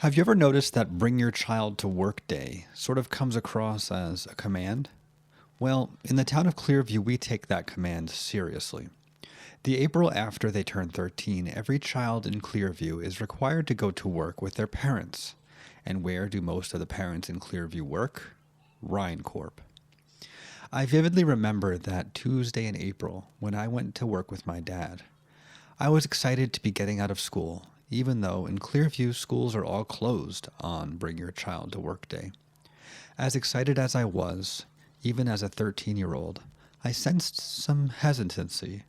Have you ever noticed that Bring Your Child to Work Day sort of comes across as a command? Well, in the town of Clearview, we take that command seriously. The April after they turn 13, every child in Clearview is required to go to work with their parents. And where do most of the parents in Clearview work? RheinCorp. I vividly remember that Tuesday in April when I went to work with my dad. I was excited to be getting out of school, even though in Clearview schools are all closed on Bring Your Child to Work Day. As excited as I was, even as a 13-year-old, I sensed some hesitancy,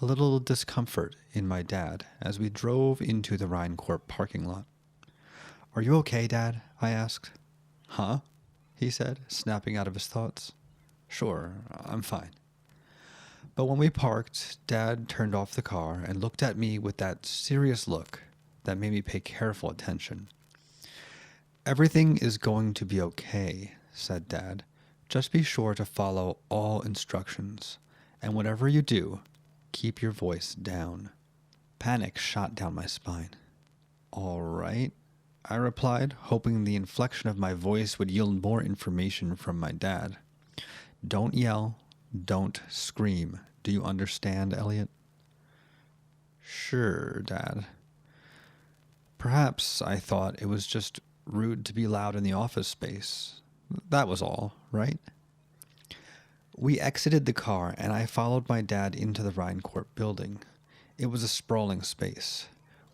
a little discomfort in my dad as we drove into the RheinCorp parking lot. "Are you okay, Dad?" I asked. "Huh?" he said, snapping out of his thoughts. "Sure, I'm fine." But when we parked, Dad turned off the car and looked at me with that serious look that made me pay careful attention. "Everything is going to be okay," said Dad. "Just be sure to follow all instructions, and whatever you do, keep your voice down." Panic shot down my spine. "All right," I replied, hoping the inflection of my voice would yield more information from my dad. "Don't yell, don't scream. Do you understand, Elliot?" "Sure, Dad." Perhaps, I thought, it was just rude to be loud in the office space. That was all, right? We exited the car, and I followed my dad into the RheinCorp building. It was a sprawling space.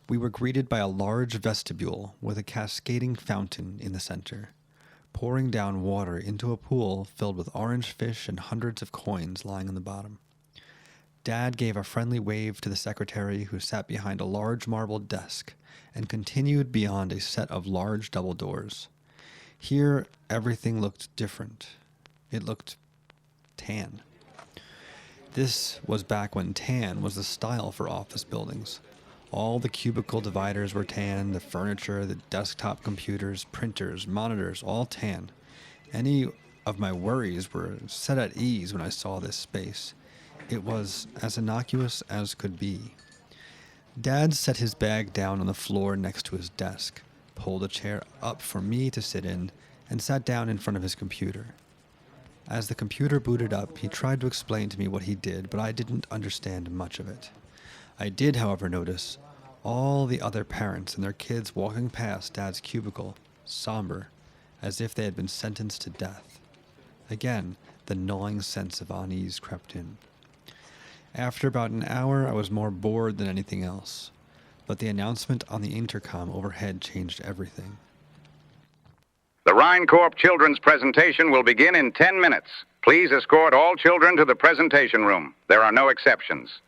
We were greeted by a large vestibule with a cascading fountain in the center, pouring down water into a pool filled with orange fish and hundreds of coins lying on the bottom. Dad gave a friendly wave to the secretary who sat behind a large marble desk and continued beyond a set of large double doors. Here, everything looked different. It looked tan. This was back when tan was the style for office buildings. All the cubicle dividers were tan, the furniture, the desktop computers, printers, monitors, all tan. Any of my worries were set at ease when I saw this space. It was as innocuous as could be. Dad set his bag down on the floor next to his desk, pulled a chair up for me to sit in, and sat down in front of his computer. As the computer booted up, he tried to explain to me what he did, but I didn't understand much of it. I did, however, notice all the other parents and their kids walking past Dad's cubicle, somber, as if they had been sentenced to death. Again, the gnawing sense of unease crept in. After about an hour, I was more bored than anything else, but the announcement on the intercom overhead changed everything. The RheinCorp Children's presentation will begin in 10 minutes. Please escort all children to the presentation room. There are no exceptions.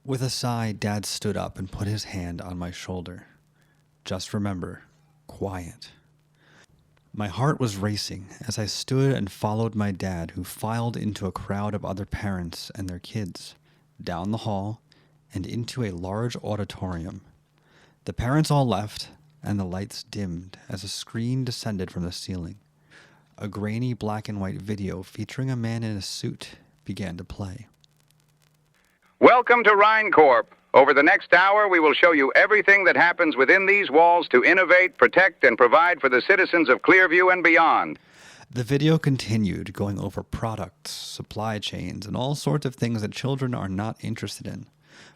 With a sigh, Dad stood up and put his hand on my shoulder. "Just remember, quiet." My heart was racing as I stood and followed my dad, who filed into a crowd of other parents and their kids, down the hall, and into a large auditorium. The parents all left, and the lights dimmed as a screen descended from the ceiling. A grainy black and white video featuring a man in a suit began to play. Welcome to RheinCorp. Over the next hour, we will show you everything that happens within these walls to innovate, protect, and provide for the citizens of Clearview and beyond. The video continued, going over products, supply chains, and all sorts of things that children are not interested in.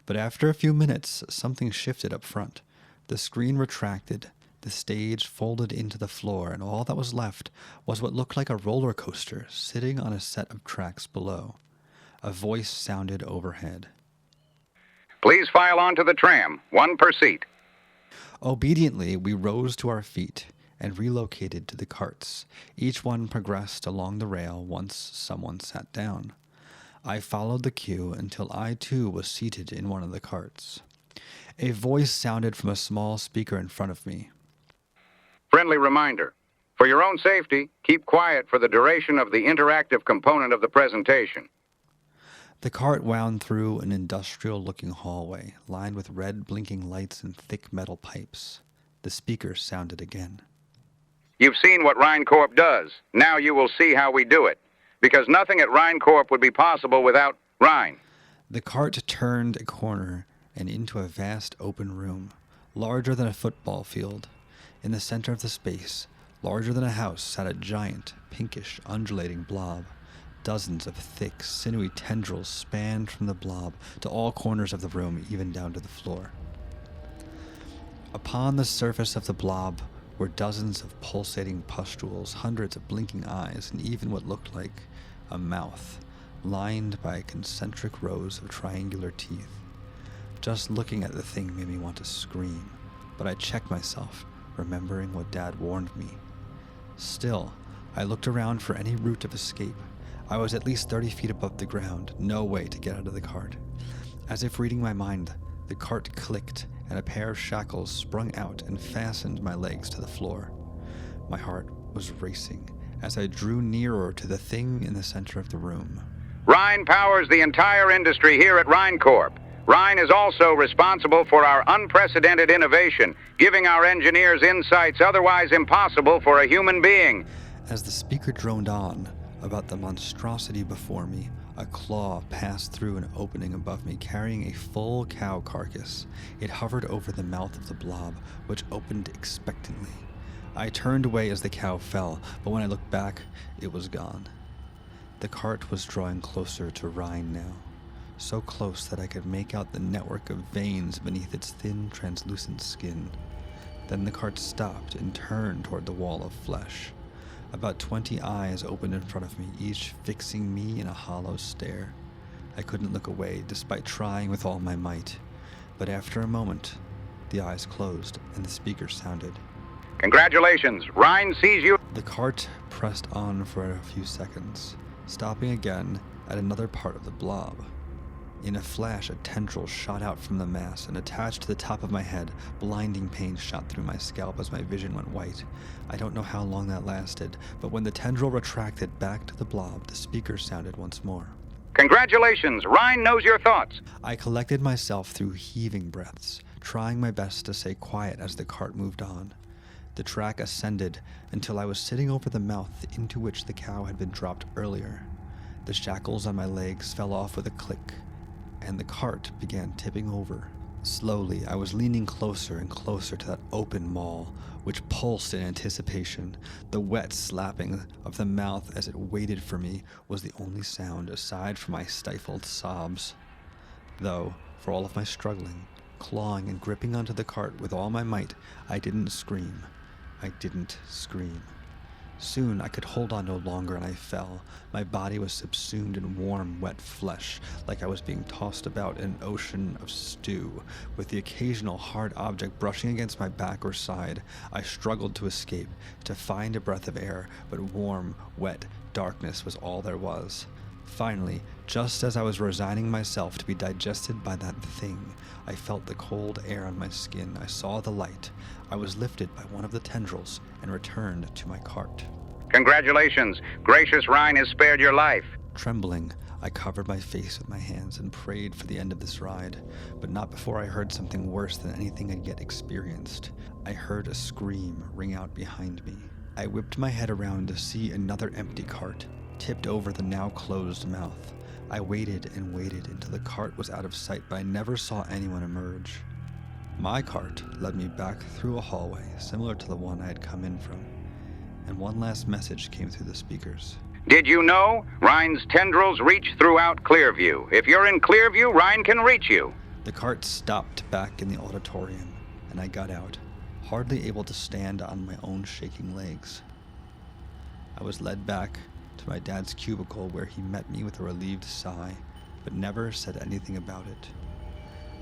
But after a few minutes, something shifted up front. The screen retracted, the stage folded into the floor, and all that was left was what looked like a roller coaster sitting on a set of tracks below. A voice sounded overhead. Please file onto the tram, one per seat. Obediently, we rose to our feet and relocated to the carts. Each one progressed along the rail once someone sat down. I followed the queue until I too was seated in one of the carts. A voice sounded from a small speaker in front of me. Friendly reminder. For your own safety, keep quiet for the duration of the interactive component of the presentation. The cart wound through an industrial-looking hallway, lined with red blinking lights and thick metal pipes. The speaker sounded again. You've seen what RheinCorp does. Now you will see how we do it. Because nothing at RheinCorp would be possible without Rhein. The cart turned a corner and into a vast open room, larger than a football field. In the center of the space, larger than a house, sat a giant, pinkish, undulating blob. Dozens of thick, sinewy tendrils spanned from the blob to all corners of the room, even down to the floor. Upon the surface of the blob were dozens of pulsating pustules, hundreds of blinking eyes, and even what looked like a mouth, lined by concentric rows of triangular teeth. Just looking at the thing made me want to scream, but I checked myself, remembering what Dad warned me. Still, I looked around for any route of escape. I was at least 30 feet above the ground, no way to get out of the cart. As if reading my mind, the cart clicked, and a pair of shackles sprung out and fastened my legs to the floor. My heart was racing as I drew nearer to the thing in the center of the room. Rhine powers the entire industry here at Rhine Corp. Rhine is also responsible for our unprecedented innovation, giving our engineers insights otherwise impossible for a human being. As the speaker droned on about the monstrosity before me, a claw passed through an opening above me, carrying a full cow carcass. It hovered over the mouth of the blob, which opened expectantly. I turned away as the cow fell, but when I looked back, it was gone. The cart was drawing closer to Rhine now, so close that I could make out the network of veins beneath its thin, translucent skin. Then the cart stopped and turned toward the wall of flesh. About 20 eyes opened in front of me, each fixing me in a hollow stare. I couldn't look away, despite trying with all my might. But after a moment, the eyes closed, and the speaker sounded. Congratulations, Rhine sees you. The cart pressed on for a few seconds, stopping again at another part of the blob. In a flash, a tendril shot out from the mass and attached to the top of my head. Blinding pain shot through my scalp as my vision went white. I don't know how long that lasted, but when the tendril retracted back to the blob, the speaker sounded once more. Congratulations, Rhine knows your thoughts. I collected myself through heaving breaths, trying my best to stay quiet as the cart moved on. The track ascended until I was sitting over the mouth into which the cow had been dropped earlier. The shackles on my legs fell off with a click, and the cart began tipping over. Slowly, I was leaning closer and closer to that open maw, which pulsed in anticipation. The wet slapping of the mouth as it waited for me was the only sound aside from my stifled sobs. Though, for all of my struggling, clawing and gripping onto the cart with all my might, I didn't scream. I didn't scream. Soon I could hold on no longer, and I fell. My body was subsumed in warm, wet flesh, like I was being tossed about in an ocean of stew, with the occasional hard object brushing against my back or side. I struggled to escape, to find a breath of air, but warm, wet darkness was all there was. Finally, just as I was resigning myself to be digested by that thing, I felt the cold air on my skin. I saw the light. I was lifted by one of the tendrils and returned to my cart. Congratulations, gracious Rhine has spared your life. Trembling, I covered my face with my hands and prayed for the end of this ride, but not before I heard something worse than anything I'd yet experienced. I heard a scream ring out behind me. I whipped my head around to see another empty cart, tipped over the now closed mouth. I waited and waited until the cart was out of sight, but I never saw anyone emerge. My cart led me back through a hallway similar to the one I had come in from, and one last message came through the speakers. Did you know Rhine's tendrils reach throughout Clearview? If you're in Clearview, Rhine can reach you. The cart stopped back in the auditorium, and I got out, hardly able to stand on my own shaking legs. I was led back to my dad's cubicle, where he met me with a relieved sigh, but never said anything about it.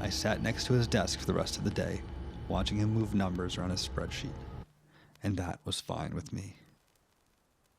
I sat next to his desk for the rest of the day, watching him move numbers around a spreadsheet, and that was fine with me.